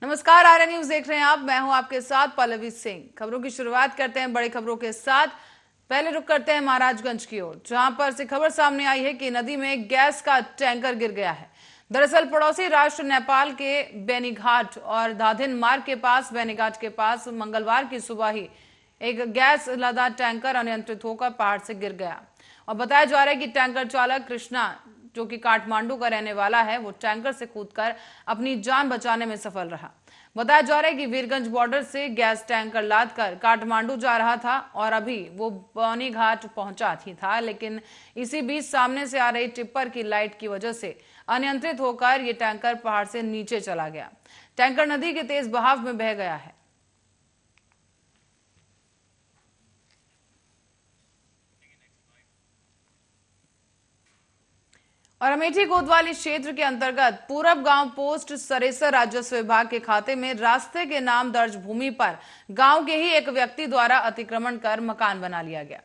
नमस्कार, आर्य न्यूज देख रहे हैं आप। मैं हूं आपके साथ पल्लवी सिंह। खबरों की शुरुआत करते हैं बड़ी खबरों के साथ। पहले रुक करते हैं महाराजगंज की ओर, जहां पर से खबर सामने आई है कि नदी में गैस का टैंकर गिर गया है। दरअसल पड़ोसी राष्ट्र नेपाल के बेनीघाट और धाधिन मार्ग के पास मंगलवार की सुबह ही एक गैस लदा टैंकर अनियंत्रित होकर पहाड़ से गिर गया। और बताया जा रहा है कि टैंकर चालक कृष्णा, जो कि काठमांडू का रहने वाला है, वो टैंकर से कूदकर अपनी जान बचाने में सफल रहा। बताया जा रहा है कि वीरगंज बॉर्डर से गैस टैंकर लादकर काठमांडू जा रहा था और अभी वो बौनी घाट पहुंचा ही था, लेकिन इसी बीच सामने से आ रही टिप्पर की लाइट की वजह से अनियंत्रित होकर ये टैंकर पहाड़ से नीचे चला गया। टैंकर नदी के तेज बहाव में बह गया है। और अमेठी कोतवाली क्षेत्र के अंतर्गत पूरब गांव पोस्ट सरेसर राजस्व विभाग के खाते में रास्ते के नाम दर्ज भूमि पर गांव के ही एक व्यक्ति द्वारा अतिक्रमण कर मकान बना लिया गया।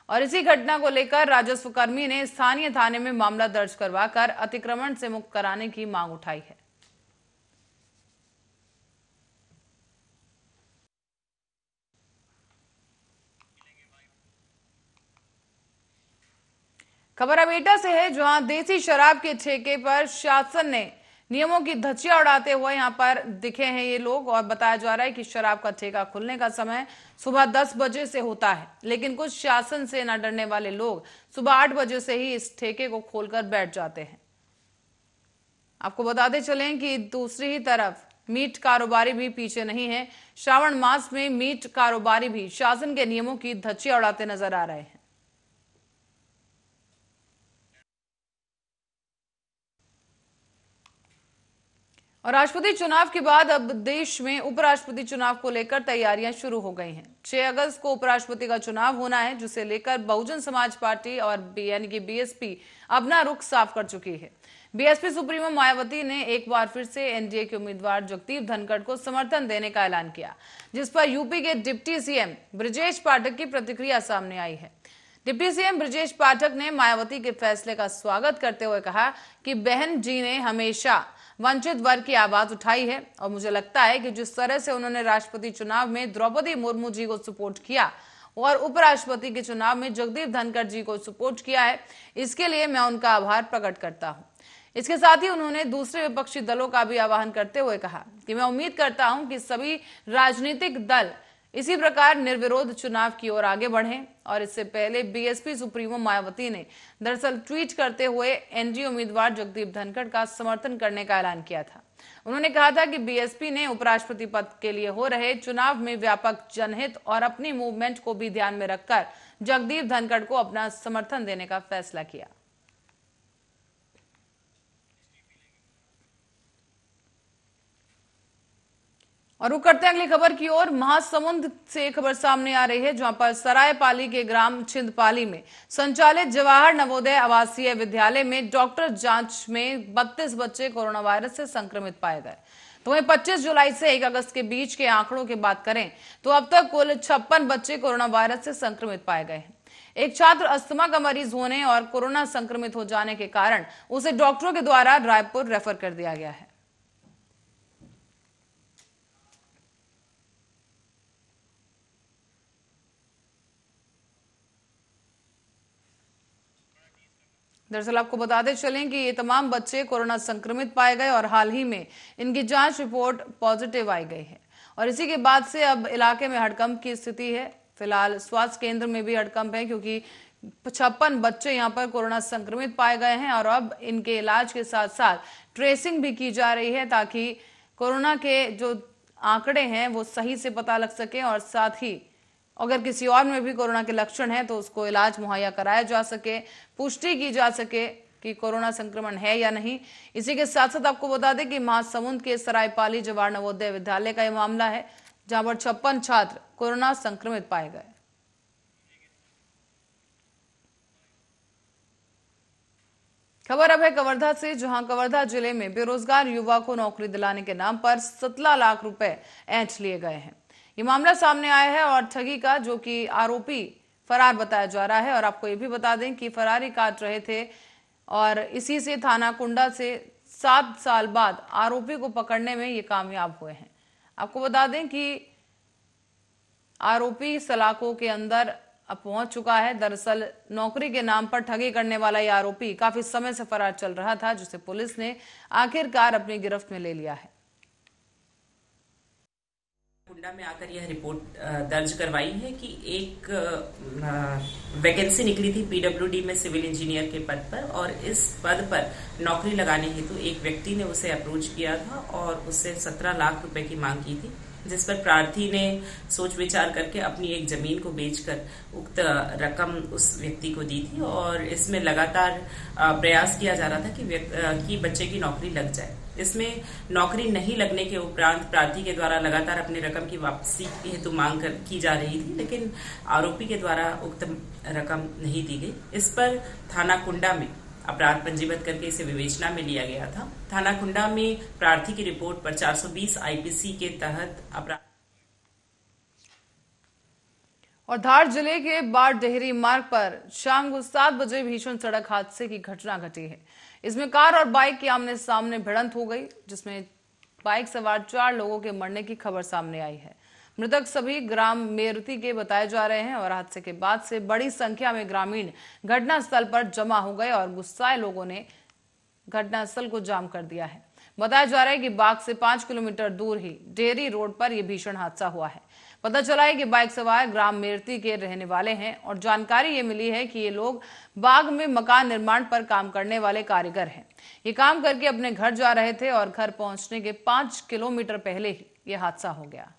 और इसी घटना को लेकर राजस्व कर्मी ने स्थानीय थाने में मामला दर्ज करवाकर अतिक्रमण से मुक्त कराने की मांग उठाई है। खबर अमेठा से है, जहां देसी शराब के ठेके पर शासन ने नियमों की धज्जियां उड़ाते हुए यहां पर दिखे हैं ये लोग। और बताया जा रहा है कि शराब का ठेका खुलने का समय सुबह 10 बजे से होता है, लेकिन कुछ शासन से न डरने वाले लोग सुबह 8 बजे से ही इस ठेके को खोलकर बैठ जाते हैं। आपको बताते चलें कि दूसरी ही तरफ मीट कारोबारी भी पीछे नहीं है। श्रावण मास में मीट कारोबारी भी शासन के नियमों की धज्जियां उड़ाते नजर आ रहे हैं। और राष्ट्रपति चुनाव के बाद अब देश में उपराष्ट्रपति चुनाव को लेकर तैयारियां शुरू हो गई हैं। 6 अगस्त को उपराष्ट्रपति का चुनाव होना है, जिसे लेकर बहुजन समाज पार्टी और यानी कि बीएसपी अपना रुख साफ कर चुकी है। बीएसपी सुप्रीमो मायावती ने एक बार फिर से एनडीए के उम्मीदवार जगदीप धनखड़ को समर्थन देने का ऐलान किया, जिस पर यूपी के डिप्टी सीएम ब्रजेश पाठक की प्रतिक्रिया सामने आई है। डिप्टी सीएम ब्रजेश पाठक ने मायावती के फैसले का स्वागत करते हुए कहा कि बहन जी ने हमेशा वंचित वर्ग की आवाज उठाई है और मुझे लगता है कि जिस तरह से उन्होंने राष्ट्रपति चुनाव में द्रौपदी मुर्मू जी को सपोर्ट किया और उपराष्ट्रपति के चुनाव में जगदीप धनखड़ जी को सपोर्ट किया है, इसके लिए मैं उनका आभार प्रकट करता हूं। इसके साथ ही उन्होंने दूसरे विपक्षी दलों का भी आह्वान करते हुए कहा कि मैं उम्मीद करता हूं कि सभी राजनीतिक दल इसी प्रकार निर्विरोध चुनाव की ओर आगे बढ़ें। और इससे पहले बीएसपी सुप्रीमो मायावती ने दरअसल ट्वीट करते हुए एनडीए उम्मीदवार जगदीप धनखड़ का समर्थन करने का ऐलान किया था। उन्होंने कहा था कि बीएसपी ने उपराष्ट्रपति पद के लिए हो रहे चुनाव में व्यापक जनहित और अपनी मूवमेंट को भी ध्यान में रखकर जगदीप धनखड़ को अपना समर्थन देने का फैसला किया। और रुक करते हैं अगली खबर की ओर। महासमुंद से खबर सामने आ रही है, जहां पर सरायपाली के ग्राम छिंदपाली में संचालित जवाहर नवोदय आवासीय विद्यालय में डॉक्टर जांच में 32 बच्चे कोरोना वायरस से संक्रमित पाए गए। तो वहीं 25 जुलाई से 1 अगस्त के बीच के आंकड़ों की बात करें तो अब तक कुल 56 बच्चे कोरोना वायरस से संक्रमित पाए गए हैं। एक छात्र अस्थमा का मरीज होने और कोरोना संक्रमित हो जाने के कारण उसे डॉक्टरों के द्वारा रायपुर रेफर कर दिया गया है। दरअसल आपको बताते चलें कि ये तमाम बच्चे कोरोना संक्रमित पाए गए और हाल ही में इनकी जांच रिपोर्ट पॉजिटिव आई गई है। और इसी के बाद से अब इलाके में हड़कंप की स्थिति है। फिलहाल स्वास्थ्य केंद्र में भी हड़कंप है, क्योंकि 56 बच्चे यहां पर कोरोना संक्रमित पाए गए हैं और अब इनके इलाज के साथ साथ ट्रेसिंग भी की जा रही है, ताकि कोरोना के जो आंकड़े हैं वो सही से पता लग सके और साथ ही अगर किसी और में भी कोरोना के लक्षण है तो उसको इलाज मुहैया कराया जा सके, पुष्टि की जा सके कि कोरोना संक्रमण है या नहीं। इसी के साथ साथ आपको बता दें कि महासमुंद के सरायपाली जवाहर नवोदय विद्यालय का यह मामला है, जहां पर 56 छात्र कोरोना संक्रमित पाए गए। खबर अब है कवर्धा से, जहां कवर्धा जिले में बेरोजगार युवा को नौकरी दिलाने के नाम पर 17 लाख रुपए ऐंठ लिए गए हैं। ये मामला सामने आया है और ठगी का जो कि आरोपी फरार बताया जा रहा है। और आपको ये भी बता दें कि फरारी काट रहे थे और इसी से थाना कुंडा से 7 साल बाद आरोपी को पकड़ने में ये कामयाब हुए हैं। आपको बता दें कि आरोपी सलाखों के अंदर अब पहुंच चुका है। दरअसल नौकरी के नाम पर ठगी करने वाला यह आरोपी काफी समय से फरार चल रहा था, जिसे पुलिस ने आखिरकार अपनी गिरफ्त में ले लिया है। कुंडा में आकर यह रिपोर्ट दर्ज करवाई है कि एक वैकेंसी निकली थी पीडब्ल्यूडी में सिविल इंजीनियर के पद पर, और इस पद पर नौकरी लगाने हेतु एक व्यक्ति ने उसे अप्रोच किया था और उससे 17 लाख रुपए की मांग की थी, जिस पर प्रार्थी ने सोच विचार करके अपनी एक जमीन को बेचकर उक्त रकम उस व्यक्ति को दी थी। और इसमें लगातार प्रयास किया जा रहा था कि बच्चे की नौकरी लग जाए। इसमें नौकरी नहीं लगने के उपरांत प्रार्थी के द्वारा लगातार अपनी रकम की वापसी हेतु मांग की जा रही थी, लेकिन आरोपी के द्वारा उक्त रकम नहीं दी गई। इस पर थाना कुंडा में अपराध पंजीबद्ध करके इसे विवेचना में लिया गया था। थाना कुंडा में प्रार्थी की रिपोर्ट पर 420 आईपीसी के तहत अपराध। और धार जिले के बाढ़ डेहरी मार्ग पर शाम को 7 बजे भीषण सड़क हादसे की घटना घटी है। इसमें कार और बाइक की आमने सामने भिड़ंत हो गई, जिसमें बाइक सवार 4 लोगों के मरने की खबर सामने आई है। मृतक सभी ग्राम मेरती के बताए जा रहे हैं और हादसे के बाद से बड़ी संख्या में ग्रामीण घटनास्थल पर जमा हो गए और गुस्साए लोगों ने घटनास्थल को जाम कर दिया है। बताया जा रहा है कि बाग से 5 किलोमीटर दूर ही डेहरी रोड पर यह भीषण हादसा हुआ है। पता चला है कि बाइक सवार ग्राम मेरती के रहने वाले हैं और जानकारी ये मिली है कि ये लोग बाग में मकान निर्माण पर काम करने वाले कारीगर हैं। ये काम करके अपने घर जा रहे थे और घर पहुंचने के 5 किलोमीटर पहले ही यह हादसा हो गया।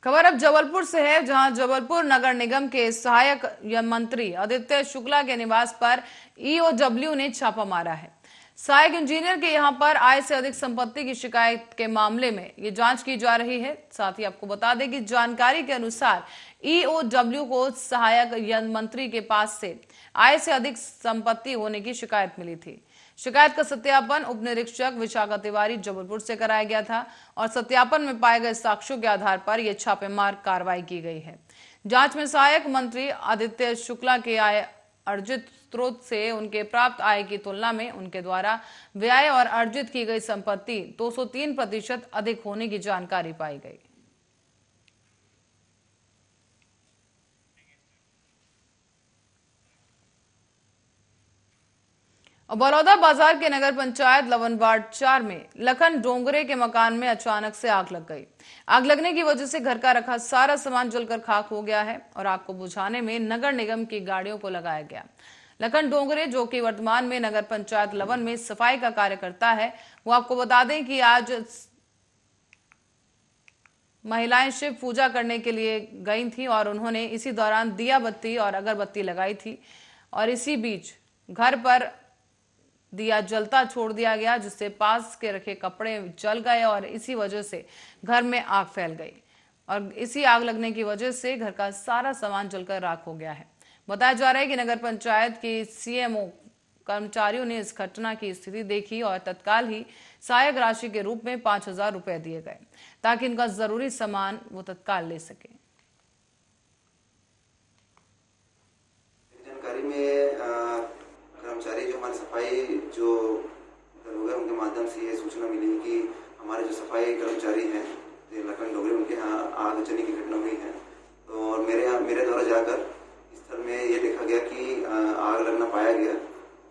खबर अब जबलपुर से है, जहां जबलपुर नगर निगम के सहायक मंत्री आदित्य शुक्ला के निवास पर ईओडब्ल्यू ने छापा मारा है। सहायक इंजीनियर के यहां पर आय से अधिक संपत्ति की शिकायत के मामले में ये जांच की जा रही है। साथ ही आपको बता दें कि जानकारी के अनुसार ईओडब्ल्यू को सहायक मंत्री के पास से आय से अधिक संपत्ति होने की शिकायत मिली थी। शिकायत का सत्यापन उप निरीक्षक विशाखा तिवारी जबलपुर से कराया गया था और सत्यापन में पाए गए साक्ष्यों के आधार पर यह छापेमार कार्रवाई की गई है। जांच में सहायक मंत्री आदित्य शुक्ला के आय अर्जित स्रोत से उनके प्राप्त आय की तुलना में उनके द्वारा व्यय और अर्जित की गई संपत्ति 203% अधिक होने की जानकारी पाई गई। और बलौदा बाजार के नगर पंचायत लवन वार्ड 4 में लखन डोंगरे के मकान में अचानक से आग लग गई। आग लगने की वजह से घर का रखा सारा सामान जलकर खाक हो गया है और आग को बुझाने में नगर निगम की गाड़ियों को लगाया गया। लखन डोंगरे, जो कि वर्तमान में नगर पंचायत लवन में सफाई का कार्य करता है, वो आपको बता दें कि आज महिलाएं शिव पूजा करने के लिए गई थी और उन्होंने इसी दौरान दिया बत्ती और अगरबत्ती लगाई थी और इसी बीच घर पर दिया जलता छोड़ दिया गया, जिससे पास के रखे कपड़े जल गए और इसी वजह से घर में आग फैल गई और इसी आग लगने की वजह से घर का सारा सामान जलकर राख हो गया है। बताया जा रहा है कि नगर पंचायत की सीएमओ कर्मचारियों ने इस घटना की स्थिति देखी और तत्काल ही सहायक राशि के रूप में 5,000 रुपए दिए गए ताकि इनका जरूरी सामान वो तत्काल ले सके। जानकारी में कर्मचारी जो हमारे सफाई जो दरोगा उनके माध्यम से ये सूचना मिली कि हमारे जो सफाई कर्मचारी हैं लखन डोंगरे, उनके यहाँ आग लगने की घटना हुई है। तो और मेरे द्वारा जाकर स्थल में ये देखा गया कि आग लगना पाया गया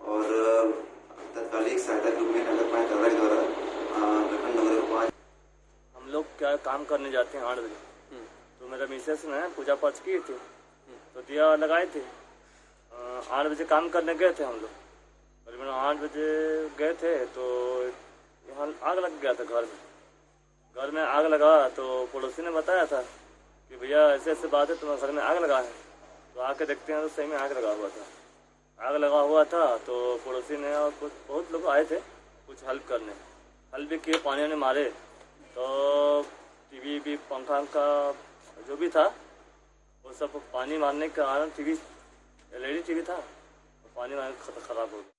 और तत्कालिक सहायता के रूप में नगर पंचायत द्वारा लखन डोंगरे को 5। हम लोग क्या काम करने जाते हैं 8 बजे, तो मेरा मिसेस ने पूजा पाठ की थी तो दिया लगाए थे। 8 बजे काम करने गए थे हम लोग, करीबन 8 बजे गए थे तो यहाँ आग लग गया था। घर में आग लगा तो पड़ोसी ने बताया था कि भैया ऐसे ऐसे बात है, तुम्हारे घर में आग लगा है। तो आके देखते हैं तो सही में आग लगा हुआ था। आग लगा हुआ था तो पड़ोसी ने और कुछ बहुत लोग आए थे कुछ हेल्प करने, हेल्प भी किए, पानी ने मारे तो टीवी भी पंखा का जो भी था वो सब पानी मारने के कारण टीवी LED टीवी था तो पानी मारने खराब हो गया।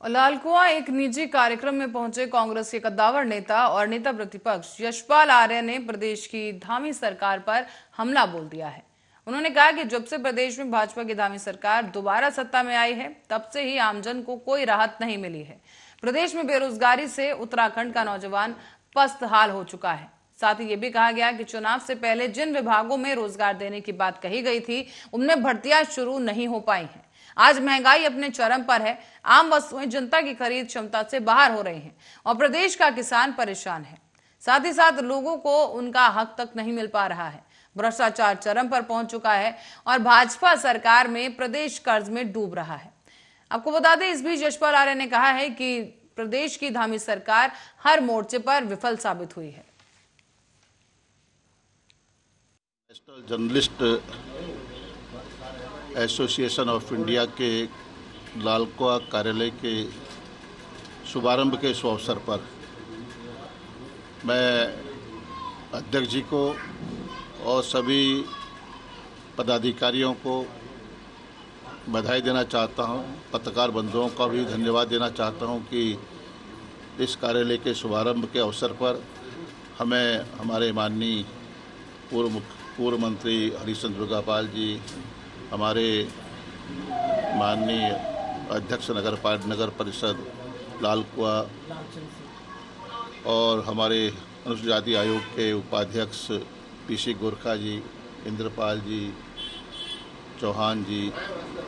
और लालकुआं एक निजी कार्यक्रम में पहुंचे कांग्रेस के कद्दावर नेता और नेता प्रतिपक्ष यशपाल आर्य ने प्रदेश की धामी सरकार पर हमला बोल दिया है। उन्होंने कहा कि जब से प्रदेश में भाजपा की धामी सरकार दोबारा सत्ता में आई है, तब से ही आमजन को कोई राहत नहीं मिली है। प्रदेश में बेरोजगारी से उत्तराखंड का नौजवान पस्त हाल हो चुका है। साथ ही ये भी कहा गया कि चुनाव से पहले जिन विभागों में रोजगार देने की बात कही गई थी, उनमें भर्तियां शुरू नहीं हो पाई हैं। आज महंगाई अपने चरम पर है, आम वस्तुएं जनता की खरीद क्षमता से बाहर हो रही हैं और प्रदेश का किसान परेशान है। साथ ही साथ लोगों को उनका हक तक नहीं मिल पा रहा है। भ्रष्टाचार चरम पर पहुंच चुका है और भाजपा सरकार में प्रदेश कर्ज में डूब रहा है। आपको बता दें, इस बीच यशपाल आर्य ने कहा है कि प्रदेश की धामी सरकार हर मोर्चे पर विफल साबित हुई है। National journalist association of India के लालकुआं कार्यालय के शुभारंभ के शुभ अवसर पर मैं अध्यक्ष जी को और सभी पदाधिकारियों को बधाई देना चाहता हूं। पत्रकार बंधुओं का भी धन्यवाद देना चाहता हूं कि इस कार्यालय के शुभारंभ के अवसर पर हमें हमारे माननीय पूर्व मंत्री हरीशचंद्र दुर्गापाल जी, हमारे माननीय अध्यक्ष नगर परिषद लालकुआं और हमारे अनुसूचित जाति आयोग के उपाध्यक्ष पीसी गोरखा जी, इंद्रपाल जी, चौहान जी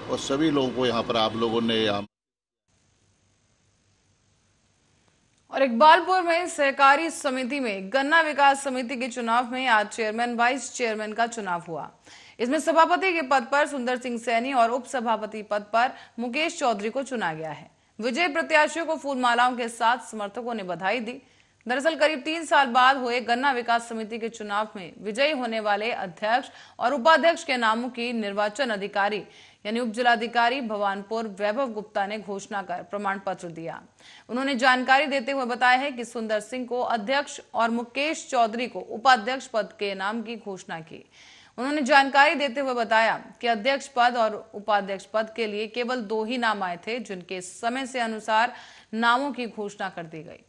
और सभी लोगों को यहाँ पर आप लोगों ने और इकबालपुर में सहकारी समिति में गन्ना विकास समिति के चुनाव में आज चेयरमैन वाइस चेयरमैन का चुनाव हुआ। इसमें सभापति के पद पर सुंदर सिंह सैनी और उप सभापति पद पर मुकेश चौधरी को चुना गया है। विजयी प्रत्याशियों को फूल मालाओं के साथ समर्थकों ने बधाई दी। दरअसल करीब 3 साल बाद हुए गन्ना विकास समिति के चुनाव में विजयी होने वाले अध्यक्ष और उपाध्यक्ष के नामों की निर्वाचन अधिकारी यानी उप जिलाधिकारी भवानपुर वैभव गुप्ता ने घोषणा कर प्रमाण पत्र दिया। उन्होंने जानकारी देते हुए बताया है कि सुंदर सिंह को अध्यक्ष और मुकेश चौधरी को उपाध्यक्ष पद के नाम की घोषणा की। उन्होंने जानकारी देते हुए बताया कि अध्यक्ष पद और उपाध्यक्ष पद के लिए केवल 2 ही नाम आए थे, जिनके समय से अनुसार नामों की घोषणा कर दी गई।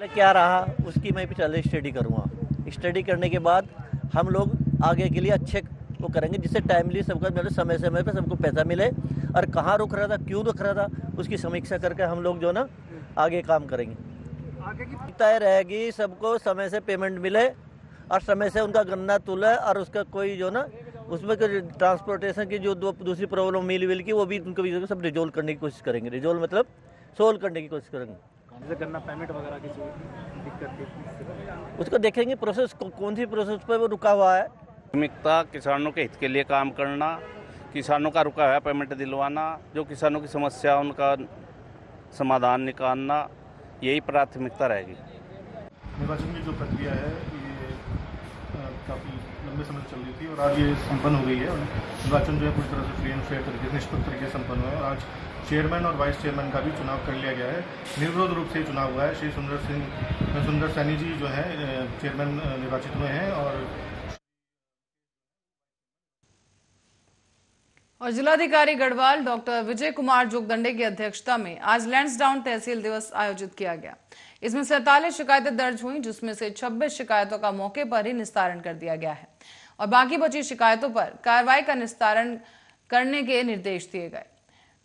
क्या रहा उसकी मैं पहले स्टडी करूँगा। स्टडी करने के बाद हम लोग आगे के लिए अच्छे वो करेंगे, जिससे टाइमली सबका मतलब समय समय पे सबको पैसा मिले और कहाँ रुक रहा था, क्यों रुक रहा था, उसकी समीक्षा करके हम लोग जो ना आगे काम करेंगे। आगे की तय रहेगी सबको समय से पेमेंट मिले और समय से उनका गन्ना तुले और उसका कोई जो ना उसमें ट्रांसपोर्टेशन की जो दूसरी प्रॉब्लम मिल की वो भी उनको सब रिजोल्व करने की कोशिश करेंगे। रिजोल्व मतलब सोल्व करने की कोशिश करेंगे। गन्ना पेमेंट वगैरह की दिक्कत उसको देखेंगे प्रोसेस कौन सी प्रोसेस पर वो रुका हुआ है। प्राथमिकता किसानों के हित के लिए काम करना, किसानों का रुका हुआ पेमेंट दिलवाना, जो किसानों की समस्या उनका समाधान निकालना, यही प्राथमिकता रहेगी। निर्वाचन की जो प्रक्रिया है ये काफ़ी लंबे समय चल रही थी और आज ये संपन्न हो गई है। निर्वाचन जो है पूरी तरह से फ्री एंड फेयर तरीके से निष्पक्ष तरीके से संपन्न हुआ है। आज चेयरमैन और वाइस चेयरमैन का भी चुनाव कर लिया गया है। निर्विरोध रूप से चुनाव हुआ है। श्री सुंदर सैनी जी जो है चेयरमैन निर्वाचित हुए हैं और जिलाधिकारी गढ़वाल डॉक्टर विजय कुमार जोगदंडे की अध्यक्षता में आज लैंसडाउन तहसील दिवस आयोजित किया गया। इसमें 47 शिकायतें दर्ज हुई, जिसमें से 26 शिकायतों का मौके पर ही निस्तारण कर दिया गया है और बाकी बची शिकायतों पर कार्रवाई का निस्तारण करने के निर्देश दिए गए।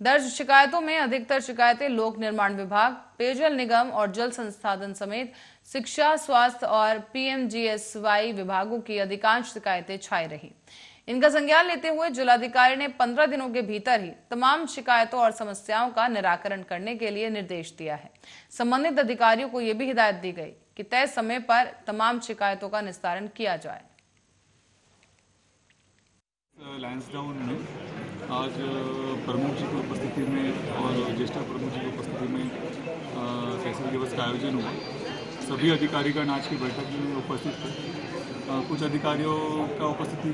दर्ज शिकायतों में अधिकतर शिकायतें लोक निर्माण विभाग, पेयजल निगम और जल संसाधन समेत शिक्षा, स्वास्थ्य और पीएमजीएसवाई विभागों की अधिकांश शिकायतें छाई रही। इनका संज्ञान लेते हुए जिलाधिकारी ने 15 दिनों के भीतर ही तमाम शिकायतों और समस्याओं का निराकरण करने के लिए निर्देश दिया है। संबंधित अधिकारियों को यह भी हिदायत दी गई कि तय समय पर तमाम शिकायतों का निस्तारण किया जाए। लैंसडाउन में आज प्रमुख जी की उपस्थिति में और ज्येष्ठ प्रमुख जी की उपस्थिति में तहसील दिवस का आयोजन हुआ। सभी अधिकारीगण आज की बैठक में उपस्थित थे। कुछ अधिकारियों का उपस्थिति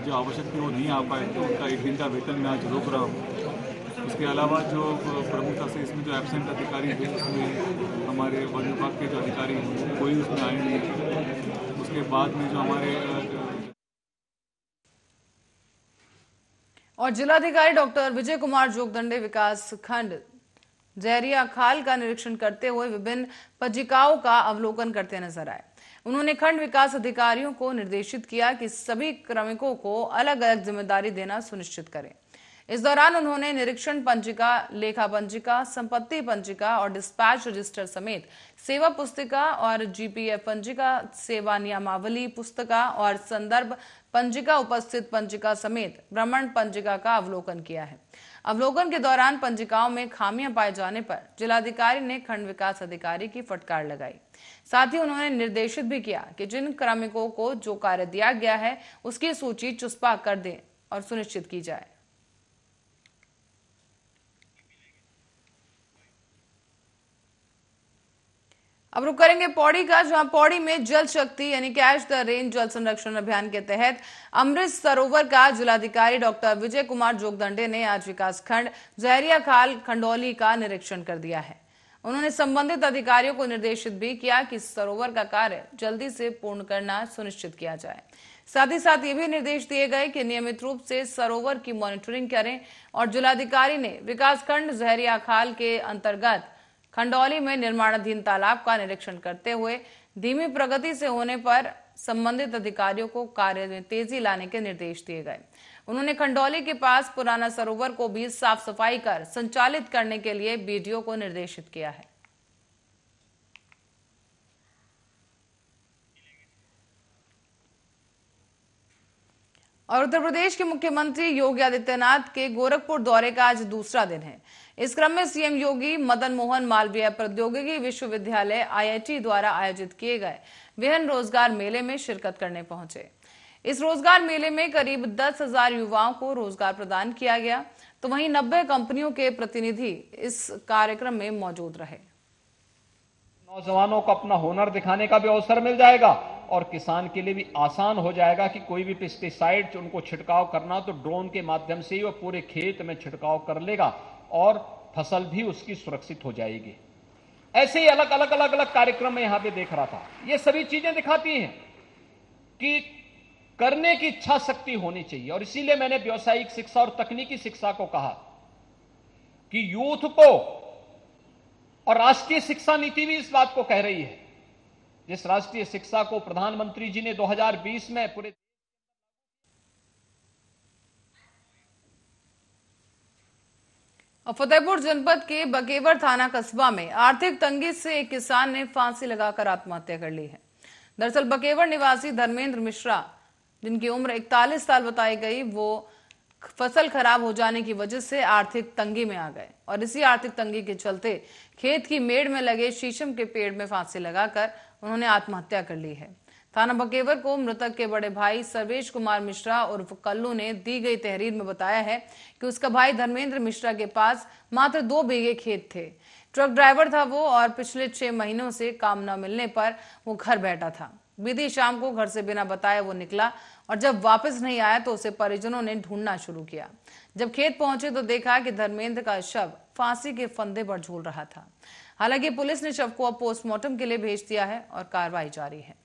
जो आवश्यक थी वो नहीं आ पाए, तो उनका 1 दिन का वेतन मैं आज रोक रहा हूँ। उसके अलावा जो प्रमुखता से इसमें जो एब्सेंट अधिकारी थे, उसमें हमारे वन विभाग के जो अधिकारी हैं कोई उसमें आए नहीं थे। उसके बाद में जो हमारे और जिलाधिकारी डॉक्टर विजय कुमार जोगदंडे विकास खंड जहरिया खाल का निरीक्षण करते हुए विभिन्न पंजिकाओं का अवलोकन करते नजर आए। उन्होंने खंड विकास अधिकारियों को निर्देशित किया कि सभी क्रमिकों को अलग अलग जिम्मेदारी देना सुनिश्चित करें। इस दौरान उन्होंने निरीक्षण पंजिका, लेखा पंजिका, संपत्ति पंजिका और डिस्पैच रजिस्टर समेत सेवा पुस्तिका और जीपीएफ पंजिका, सेवा नियमावली पुस्तिका और संदर्भ पंजिका, उपस्थित पंजिका समेत भ्रमण पंजिका का अवलोकन किया है। अवलोकन के दौरान पंजिकाओं में खामियां पाए जाने पर जिलाधिकारी ने खंड विकास अधिकारी की फटकार लगाई। साथ ही उन्होंने निर्देशित भी किया कि जिन क्रमिकों को जो कार्य दिया गया है उसकी सूची चुस्पा कर दें और सुनिश्चित की जाए। अब रुक करेंगे पौड़ी का, जहां पौड़ी में जल शक्ति यानी कैच द रेन जल संरक्षण अभियान के तहत अमृत सरोवर का जिलाधिकारी डॉक्टर विजय कुमार जोगदंडे ने आज विकासखंड जहरिया खाल खंडौली का निरीक्षण कर दिया है। उन्होंने संबंधित अधिकारियों को निर्देशित भी किया कि सरोवर का कार्य जल्दी से पूर्ण करना सुनिश्चित किया जाए। साथ ही साथ ये भी निर्देश दिए गए कि नियमित रूप से सरोवर की मॉनिटरिंग करें और जिलाधिकारी ने विकासखंड जहरिया खाल के अंतर्गत खंडौली में निर्माणाधीन तालाब का निरीक्षण करते हुए धीमी प्रगति से होने पर संबंधित अधिकारियों को कार्य में तेजी लाने के निर्देश दिए गए। उन्होंने खंडौली के पास पुराना सरोवर को भी साफ सफाई कर संचालित करने के लिए बीडीओ को निर्देशित किया है। और उत्तर प्रदेश के मुख्यमंत्री योगी आदित्यनाथ के गोरखपुर दौरे का आज दूसरा दिन है। इस क्रम में सीएम योगी मदन मोहन मालवीय प्रौद्योगिकी विश्वविद्यालय आईआईटी द्वारा आयोजित किए गए विहन रोजगार मेले में शिरकत करने पहुंचे। इस रोजगार मेले में करीब 10,000 युवाओं को रोजगार प्रदान किया गया, तो वहीं 90 कंपनियों के प्रतिनिधि इस कार्यक्रम में मौजूद रहे। नौजवानों को अपना हुनर दिखाने का भी अवसर मिल जाएगा और किसान के लिए भी आसान हो जाएगा कि कोई भी पेस्टिसाइड उनको छिड़काव करना तो ड्रोन के माध्यम से ही वो पूरे खेत में छिड़काव कर लेगा और फसल भी उसकी सुरक्षित हो जाएगी। ऐसे ही अलग अलग कार्यक्रम में यहां पे देख रहा था। ये सभी चीजें दिखाती हैं कि करने की इच्छा शक्ति होनी चाहिए और इसीलिए मैंने व्यावसायिक शिक्षा और तकनीकी शिक्षा को कहा कि यूथ को, और राष्ट्रीय शिक्षा नीति भी इस बात को कह रही है, जिस राष्ट्रीय शिक्षा को प्रधानमंत्री जी ने 2020 में पूरे फतेहपुर जनपद के बकेवर थाना कस्बा में आर्थिक तंगी से एक किसान ने फांसी लगाकर आत्महत्या कर ली है। दरअसल बकेवर निवासी धर्मेंद्र मिश्रा, जिनकी उम्र 41 साल बताई गई, वो फसल खराब हो जाने की वजह से आर्थिक तंगी में आ गए और इसी आर्थिक तंगी के चलते खेत की मेड़ में लगे शीशम के पेड़ में फांसी लगाकर उन्होंने आत्महत्या कर ली है। थाना बकेवर को मृतक के बड़े भाई सर्वेश कुमार मिश्रा उर्फ कल्लू ने दी गई तहरीर में बताया है कि उसका भाई धर्मेंद्र मिश्रा के पास मात्र 2 बीघे खेत थे। ट्रक ड्राइवर था वो और पिछले 6 महीनों से काम न मिलने पर वो घर बैठा था। बीती शाम को घर से बिना बताए वो निकला और जब वापस नहीं आया तो उसे परिजनों ने ढूंढना शुरू किया। जब खेत पहुंचे तो देखा कि धर्मेंद्र का शव फांसी के फंदे पर झूल रहा था। हालांकि पुलिस ने शव को अब पोस्टमार्टम के लिए भेज दिया है और कार्रवाई जारी है।